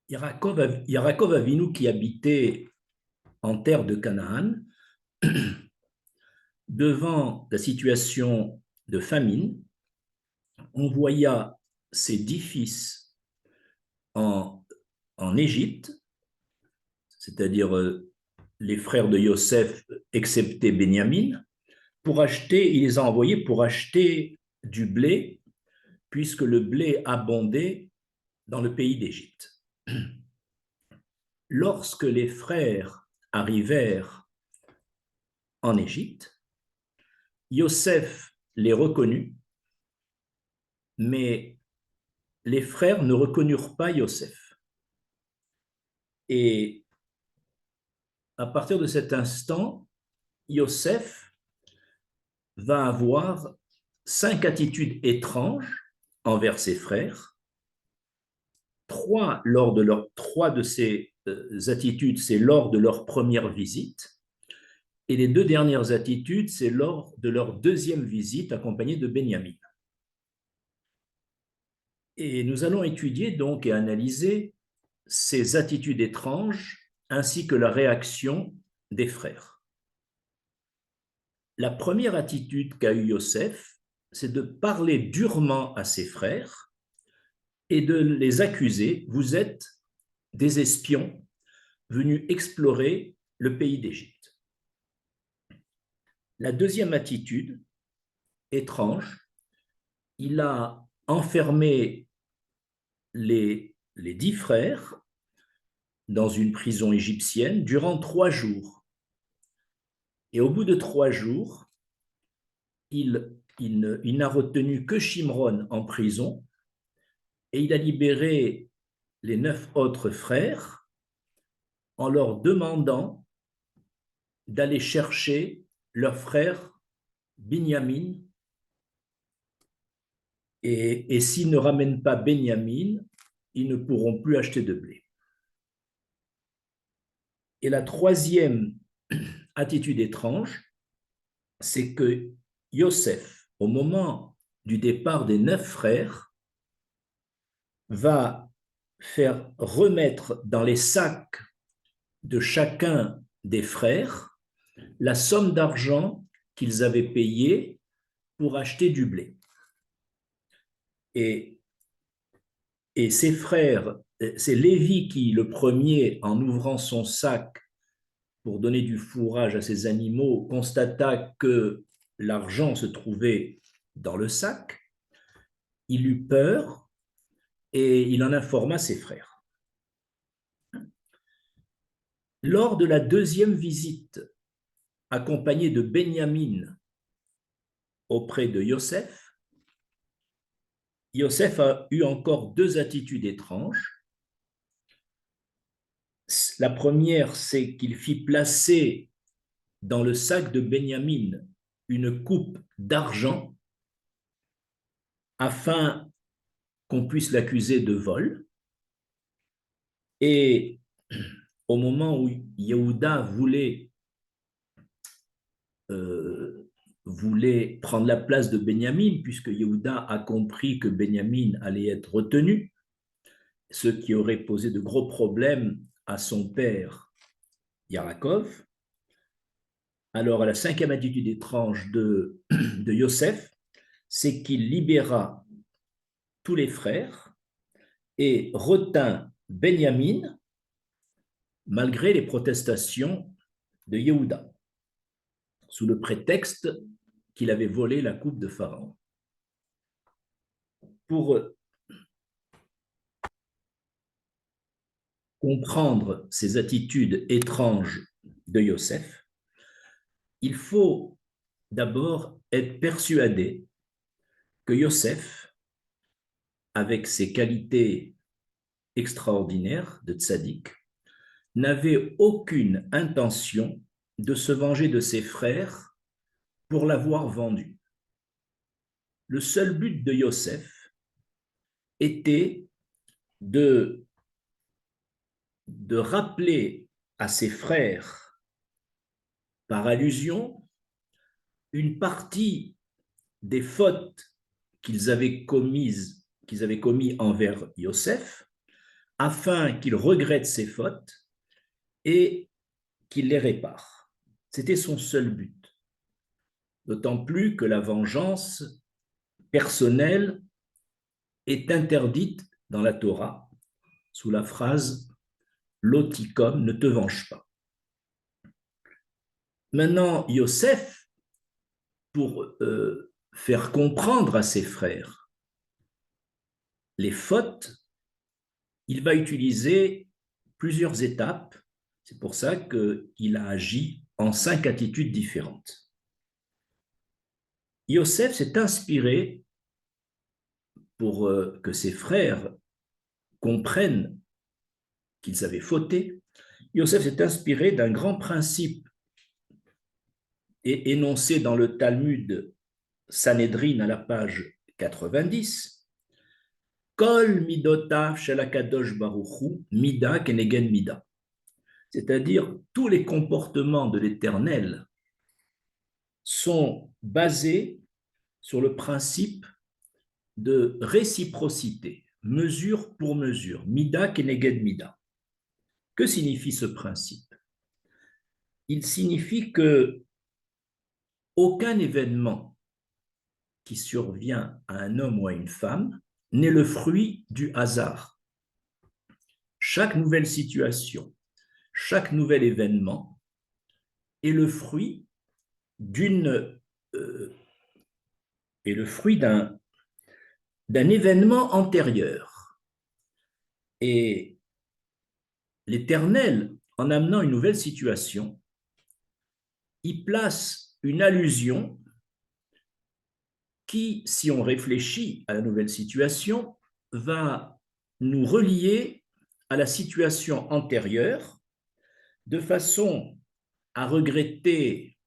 Yaakov Avinu qui habitait en terre de Canaan, devant la situation de famine, envoya ses 10 fils en, en Égypte, c'est-à-dire les frères de Yosef, excepté Benjamin, il les a envoyés pour acheter du blé, puisque le blé abondait dans le pays d'Égypte. Lorsque les frères arrivèrent en Égypte, Yosef les reconnut, mais les frères ne reconnurent pas Yosef. Et à partir de cet instant, Yosef va avoir 5 attitudes étranges envers ses frères. Trois de ces attitudes, c'est lors de leur première visite. Et les 2 dernières attitudes, c'est lors de leur deuxième visite accompagnée de Benjamin. Et nous allons étudier donc et analyser ces attitudes étranges ainsi que la réaction des frères. La première attitude qu'a eue Yosef, c'est de parler durement à ses frères et de les accuser. Vous êtes des espions venus explorer le pays d'Égypte. La deuxième attitude, étrange, il a enfermé les 10 frères dans une prison égyptienne durant 3 jours. Et au bout de 3 jours, il n'a retenu que Shimron en prison et il a libéré les 9 autres frères en leur demandant d'aller chercher leur frère Binyamin. Et s'ils ne ramènent pas Binyamin, ils ne pourront plus acheter de blé. Et la troisième attitude étrange, c'est que Yosef, au moment du départ des 9 frères, va faire remettre dans les sacs de chacun des frères la somme d'argent qu'ils avaient payée pour acheter du blé. Et ses frères, c'est Lévi qui, le premier, en ouvrant son sac pour donner du fourrage à ses animaux, constata que l'argent se trouvait dans le sac. Il eut peur et il en informa ses frères. Lors de la deuxième visite, accompagnée de Benjamin auprès de Yosef, Yosef a eu encore 2 attitudes étranges. La première, c'est qu'il fit placer dans le sac de Benjamin une coupe d'argent afin qu'on puisse l'accuser de vol. Et au moment où Yehuda voulait prendre la place de Benjamin, puisque Yehuda a compris que Benjamin allait être retenu, ce qui aurait posé de gros problèmes à son père Yaakov. Alors, la 5e attitude étrange de Yosef, c'est qu'il libéra tous les frères et retint Benjamin malgré les protestations de Yehuda, sous le prétexte qu'il avait volé la coupe de Pharaon. Pour comprendre ces attitudes étranges de Yosef, il faut d'abord être persuadé que Yosef, avec ses qualités extraordinaires de tzaddik, n'avait aucune intention de se venger de ses frères pour l'avoir vendu. Le seul but de Yosef était de rappeler à ses frères, par allusion, une partie des fautes qu'ils avaient commis envers Yosef, afin qu'il regrette ses fautes et qu'il les répare. C'était son seul but. D'autant plus que la vengeance personnelle est interdite dans la Torah sous la phrase « Lotikom, ne te venge pas ». Maintenant, Yosef, pour faire comprendre à ses frères les fautes, il va utiliser plusieurs étapes. C'est pour ça qu'il a agi en 5 attitudes différentes. Yosef s'est inspiré pour que ses frères comprennent qu'ils avaient fauté. Yosef s'est inspiré d'un grand principe énoncé dans le Talmud Sanhedrin à la page 90. Kol midotav shel hakadosh baruch hu mida kenegen mida. C'est-à-dire tous les comportements de l'Éternel sont basés sur le principe de réciprocité, mesure pour mesure, mida keneged mida. Que signifie ce principe? Il signifie que aucun événement qui survient à un homme ou à une femme n'est le fruit du hasard. Chaque nouvelle situation, chaque nouvel événement est le fruit d'un événement antérieur. Et l'Éternel, en amenant une nouvelle situation, y place une allusion qui, si on réfléchit à la nouvelle situation, va nous relier à la situation antérieure de façon à regretter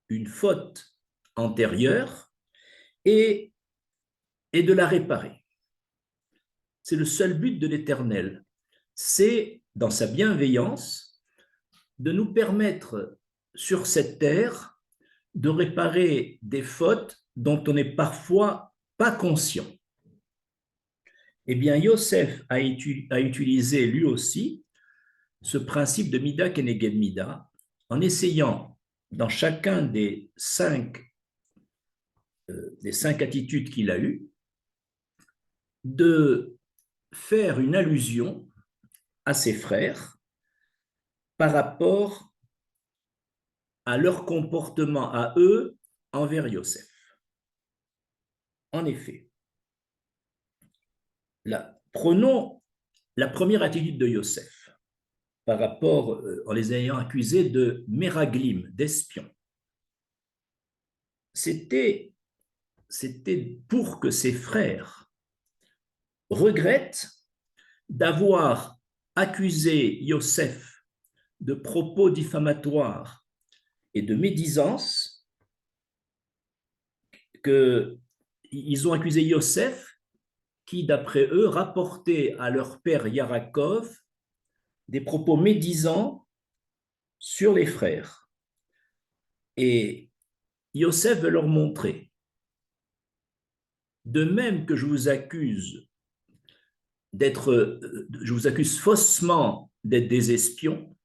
une faute antérieure et de la réparer. C'est le seul but de l'Éternel. C'est, dans sa bienveillance, de nous permettre sur cette terre de réparer des fautes dont on n'est parfois pas conscient. Eh bien, Yosef a utilisé lui aussi ce principe de Mida Keneged Mida en essayant, dans chacun des cinq attitudes qu'il a eues, de faire une allusion à ses frères par rapport à leur comportement à eux envers Yosef. En effet, prenons la première attitude de Yosef par rapport, en les ayant accusés de méraglim, d'espions. C'était pour que ses frères regrettent d'avoir accusé Yosef de propos diffamatoires et de médisance, qu'ils ont accusé Yosef qui, d'après eux, rapportait à leur père Yarakov des propos médisants sur les frères. Et Yosef veut leur montrer, de même que je vous accuse faussement d'être des espions,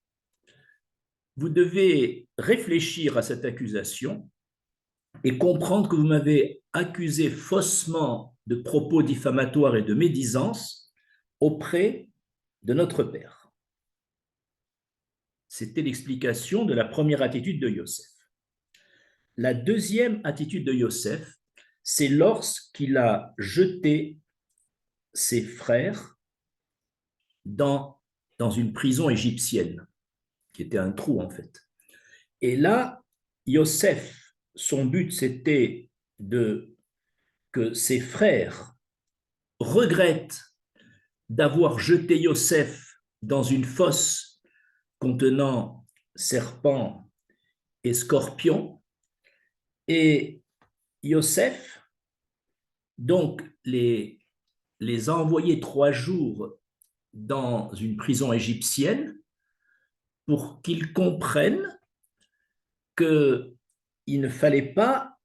vous devez réfléchir à cette accusation et comprendre que vous m'avez accusé faussement de propos diffamatoires et de médisance auprès de notre Père. C'était l'explication de la première attitude de Yosef. La deuxième attitude de Yosef, c'est lorsqu'il a jeté ses frères dans une prison égyptienne, qui était un trou en fait. Et là, Yosef, son but, c'était que ses frères regrettent d'avoir jeté Yosef dans une fosse contenant serpents et scorpions. Et Yosef, donc, les a envoyés 3 jours dans une prison égyptienne pour qu'ils comprennent qu'il ne fallait pas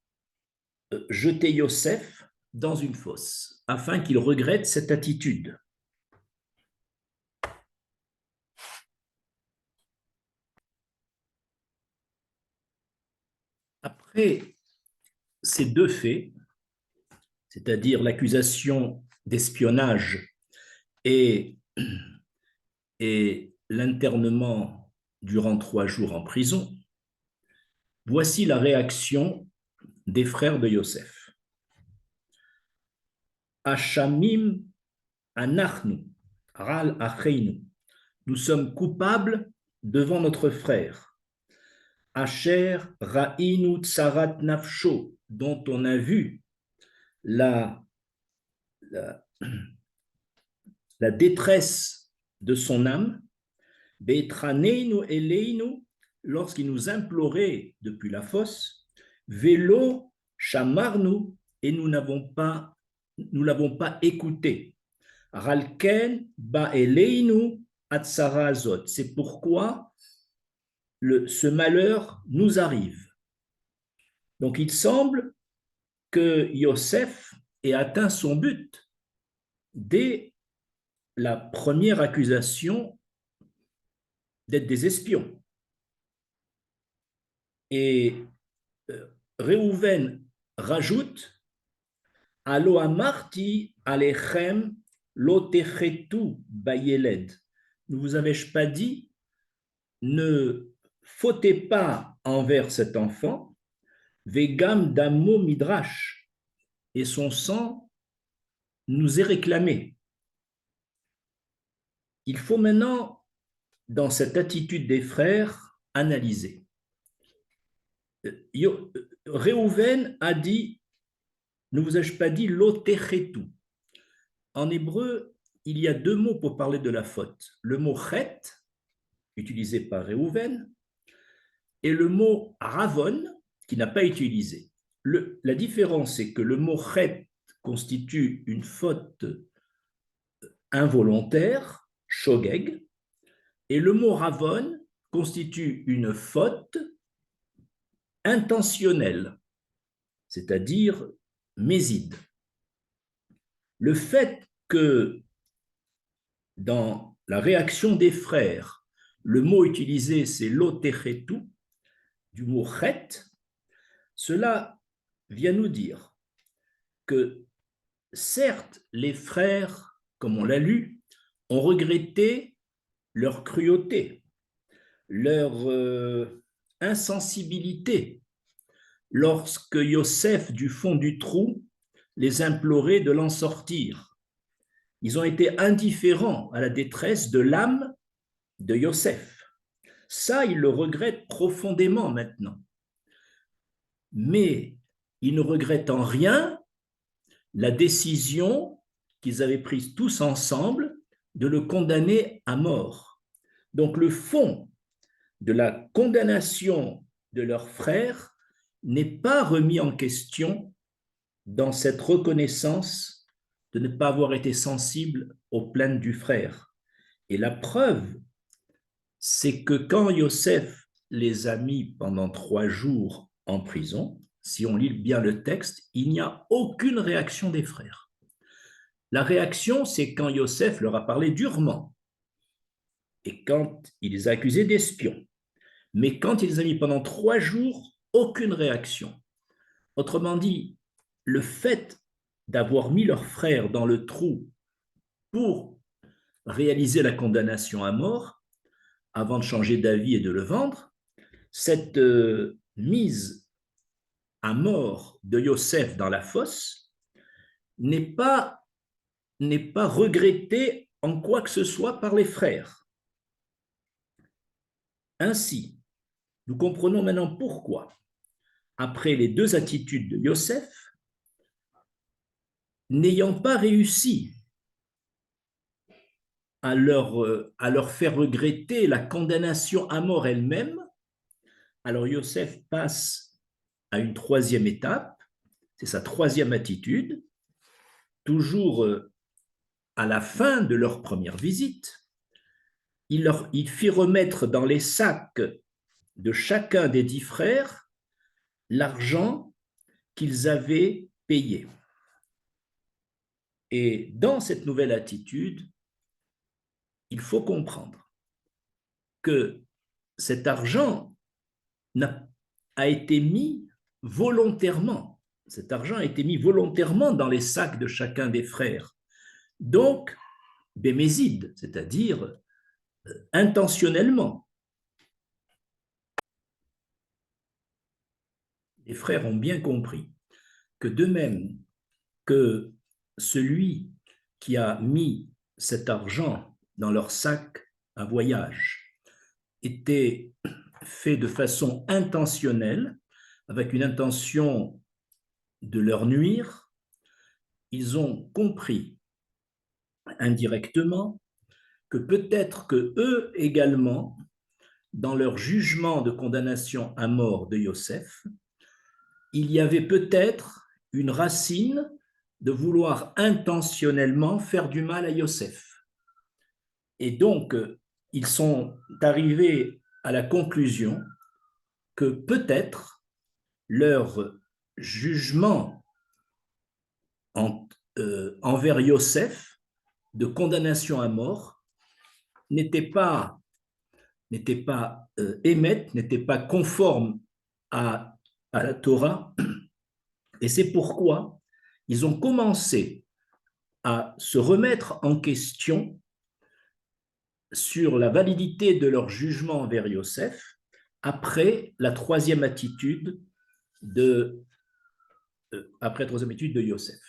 jeter Yosef dans une fosse, afin qu'il regrette cette attitude. Après ces deux faits, c'est-à-dire l'accusation d'espionnage et, et l'internement durant 3 jours en prison, voici la réaction des frères de Yosef. Hachamim anachnu, ral acheinu. Nous sommes coupables devant notre frère. Asher ra'inu tsarat nafsho, dont on a vu la, la, la détresse de son âme, Betraneinu eleinu, lorsqu'il nous implorait depuis la fosse, Velo shamarnu, et nous l'avons pas écouté. Ralken ba eleinu atzara azot. C'est pourquoi ce malheur nous arrive. Donc il semble que Yosef ait atteint son but dès la première accusation d'être des espions. Et Réhouven rajoute Alo amarti alechem lo techetu bayeled. Ne vous avais-je pas dit, ne fautez pas envers cet enfant, vegam damo midrash, et son sang nous est réclamé. Il faut maintenant, dans cette attitude des frères, analyser. Réhouven a dit, ne vous ai-je pas dit lotechetu. En hébreu, il y a 2 mots pour parler de la faute. Le mot chet, utilisé par Réhouven, et le mot ravon, qui n'a pas été utilisé. La différence, c'est que le mot chet constitue une faute involontaire, shogeg, et le mot ravon constitue une faute intentionnelle, c'est-à-dire méside. Le fait que dans la réaction des frères, le mot utilisé c'est lotechetu, du mot chet, cela vient nous dire que certes les frères, comme on l'a lu, ont regretté leur cruauté, leur insensibilité lorsque Yosef, du fond du trou, les implorait de l'en sortir. Ils ont été indifférents à la détresse de l'âme de Yosef. Ça, ils le regrettent profondément maintenant. Mais ils ne regrettent en rien la décision qu'ils avaient prise tous ensemble de le condamner à mort. Donc le fond de la condamnation de leur frère n'est pas remis en question dans cette reconnaissance de ne pas avoir été sensible aux plaintes du frère. Et la preuve, c'est que quand Yosef les a mis pendant 3 jours en prison, si on lit bien le texte, il n'y a aucune réaction des frères. La réaction, c'est quand Yosef leur a parlé durement et quand il les a accusés d'espions. Mais quand il les a mis pendant 3 jours, aucune réaction. Autrement dit, le fait d'avoir mis leur frère dans le trou pour réaliser la condamnation à mort, avant de changer d'avis et de le vendre, cette mise à mort de Yosef dans la fosse n'est pas regrettée en quoi que ce soit par les frères. Ainsi, nous comprenons maintenant pourquoi, après les 2 attitudes de Yosef, n'ayant pas réussi à leur faire regretter la condamnation à mort elle-même, alors Yosef passe à une 3e étape, c'est sa 3e attitude, toujours à la fin de leur première visite, il fit remettre dans les sacs de chacun des 10 frères l'argent qu'ils avaient payé. Et dans cette nouvelle attitude, il faut comprendre que cet argent a été mis volontairement. Cet argent a été mis volontairement dans les sacs de chacun des frères. Donc, bémézide, c'est-à-dire intentionnellement. Les frères ont bien compris que de même que celui qui a mis cet argent dans leur sac à voyage était fait de façon intentionnelle, avec une intention de leur nuire, ils ont compris indirectement que peut-être que eux également, dans leur jugement de condamnation à mort de Yosef, il y avait peut-être une racine de vouloir intentionnellement faire du mal à Yosef. Et donc, ils sont arrivés à la conclusion que peut-être leur jugement envers Yosef de condamnation à mort n'était pas émette, n'était pas conforme à la Torah. Et c'est pourquoi ils ont commencé à se remettre en question sur la validité de leur jugement envers Yosef après la troisième attitude de Yosef.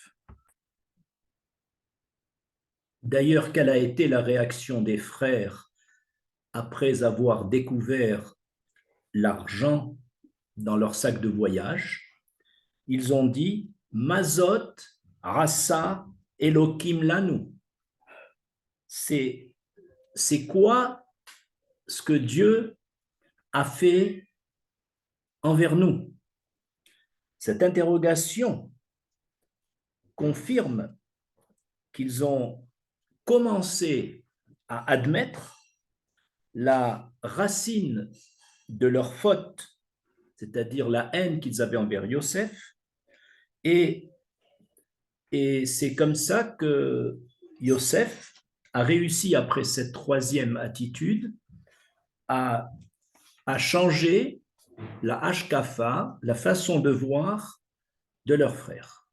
D'ailleurs, quelle a été la réaction des frères après avoir découvert l'argent dans leur sac de voyage? Ils ont dit Mazot, Rassa, Elohim Lanu. C'est quoi ce que Dieu a fait envers nous? Cette interrogation confirme qu'ils ont commencé à admettre la racine de leur faute, c'est-à-dire la haine qu'ils avaient envers Yosef, et c'est comme ça que Yosef a réussi, après cette troisième attitude, à changer la hashkafa, la façon de voir de leurs frères.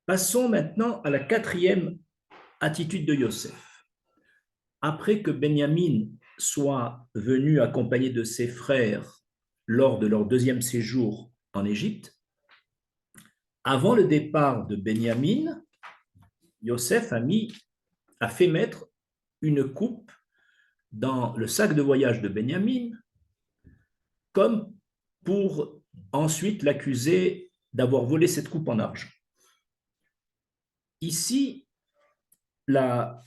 Passons maintenant à la quatrième attitude de Yosef. Après que Benjamin soit venu accompagné de ses frères lors de leur deuxième séjour en Égypte, avant le départ de Benjamin, Yosef a fait mettre une coupe dans le sac de voyage de Benjamin, comme pour ensuite l'accuser d'avoir volé cette coupe en argent. Ici, la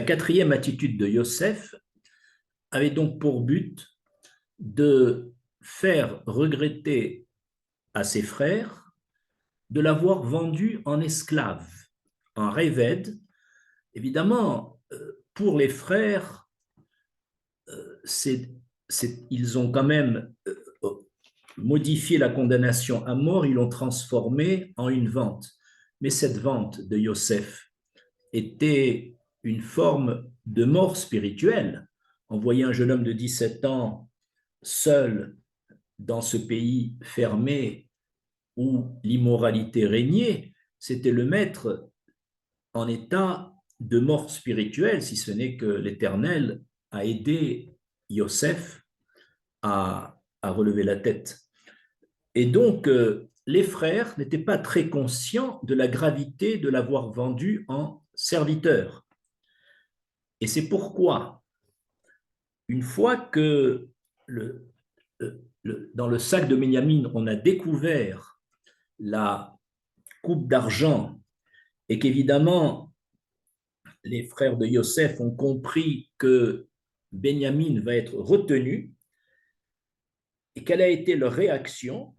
quatrième attitude de Yosef avait donc pour but de faire regretter à ses frères de l'avoir vendu en esclave, en révède. Évidemment, pour les frères, ils ont quand même modifié la condamnation à mort, ils l'ont transformée en une vente. Mais cette vente de Yosef était une forme de mort spirituelle. Envoyer un jeune homme de 17 ans seul dans ce pays fermé où l'immoralité régnait, c'était le mettre en état de mort spirituelle, si ce n'est que l'Éternel a aidé Yosef à relever la tête. Et donc, les frères n'étaient pas très conscients de la gravité de l'avoir vendu en serviteur. Et c'est pourquoi, une fois que dans le sac de Benjamin, on a découvert la coupe d'argent et qu'évidemment, les frères de Yosef ont compris que Benjamin va être retenu, et quelle a été leur réaction?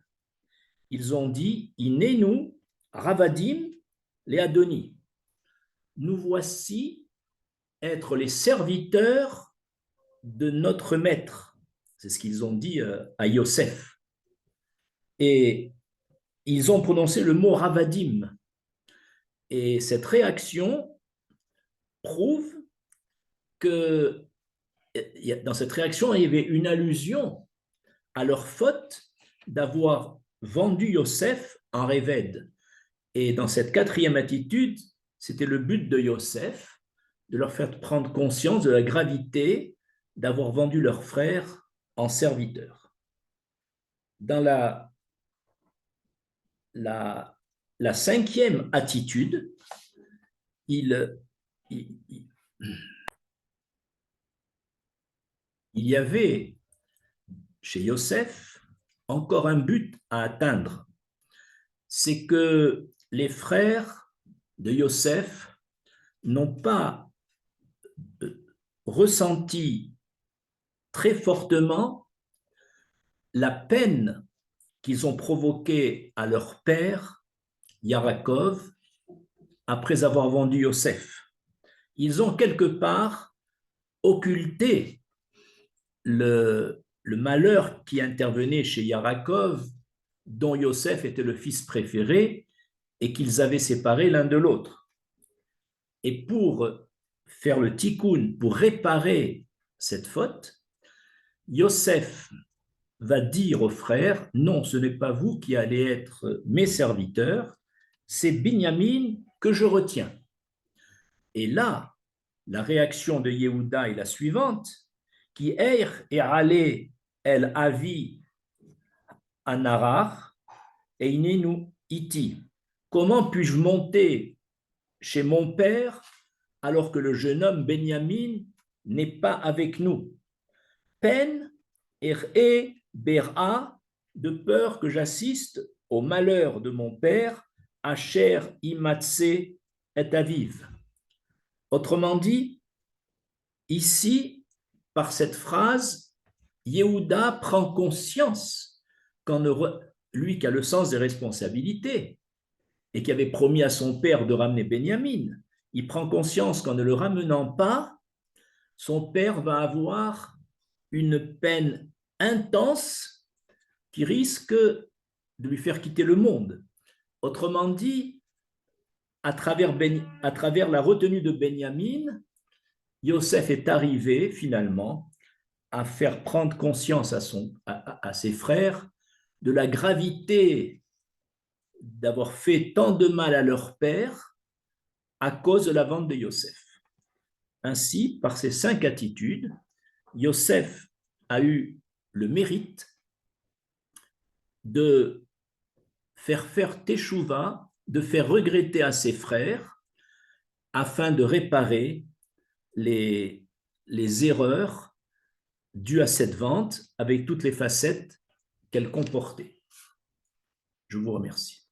Ils ont dit Inenu Ravadim les Adoni. Nous voici être les serviteurs de notre maître. C'est ce qu'ils ont dit à Yosef. Et ils ont prononcé le mot Ravadim. Et cette réaction prouve que dans cette réaction, il y avait une allusion à leur faute d'avoir vendu Yosef en Réved. Et dans cette quatrième attitude, c'était le but de Yosef, de leur faire prendre conscience de la gravité d'avoir vendu leur frère en serviteur. Dans la cinquième attitude, il y avait chez Yosef encore un but à atteindre. C'est que les frères de Yosef n'ont pas ressenti très fortement la peine qu'ils ont provoquée à leur père, Yarakov, après avoir vendu Yosef. Ils ont quelque part occulté le malheur qui intervenait chez Yarakov, dont Yosef était le fils préféré, et qu'ils avaient séparé l'un de l'autre. Et pour faire le tikkun, pour réparer cette faute, Yosef va dire aux frères, non, ce n'est pas vous qui allez être mes serviteurs, c'est Binyamin que je retiens. Et là, la réaction de Yehuda est la suivante, qui eir et ale el avi anarar et inenu iti. Comment puis-je monter chez mon père alors que le jeune homme Benjamin n'est pas avec nous? Peine et bera, de peur que j'assiste au malheur de mon père, Asher imatse et aviv. Autrement dit, ici, par cette phrase, Yehuda prend conscience lui qui a le sens des responsabilités et qui avait promis à son père de ramener Benjamin, il prend conscience qu'en ne le ramenant pas, son père va avoir une peine intense qui risque de lui faire quitter le monde. Autrement dit, à travers la retenue de Benjamin, Yosef est arrivé finalement à faire prendre conscience à ses frères de la gravité d'avoir fait tant de mal à leur père à cause de la vente de Yosef. Ainsi, par ces 5 attitudes, Yosef a eu le mérite de faire teshuva, de faire regretter à ses frères afin de réparer les erreurs dues à cette vente avec toutes les facettes qu'elle comportait. Je vous remercie.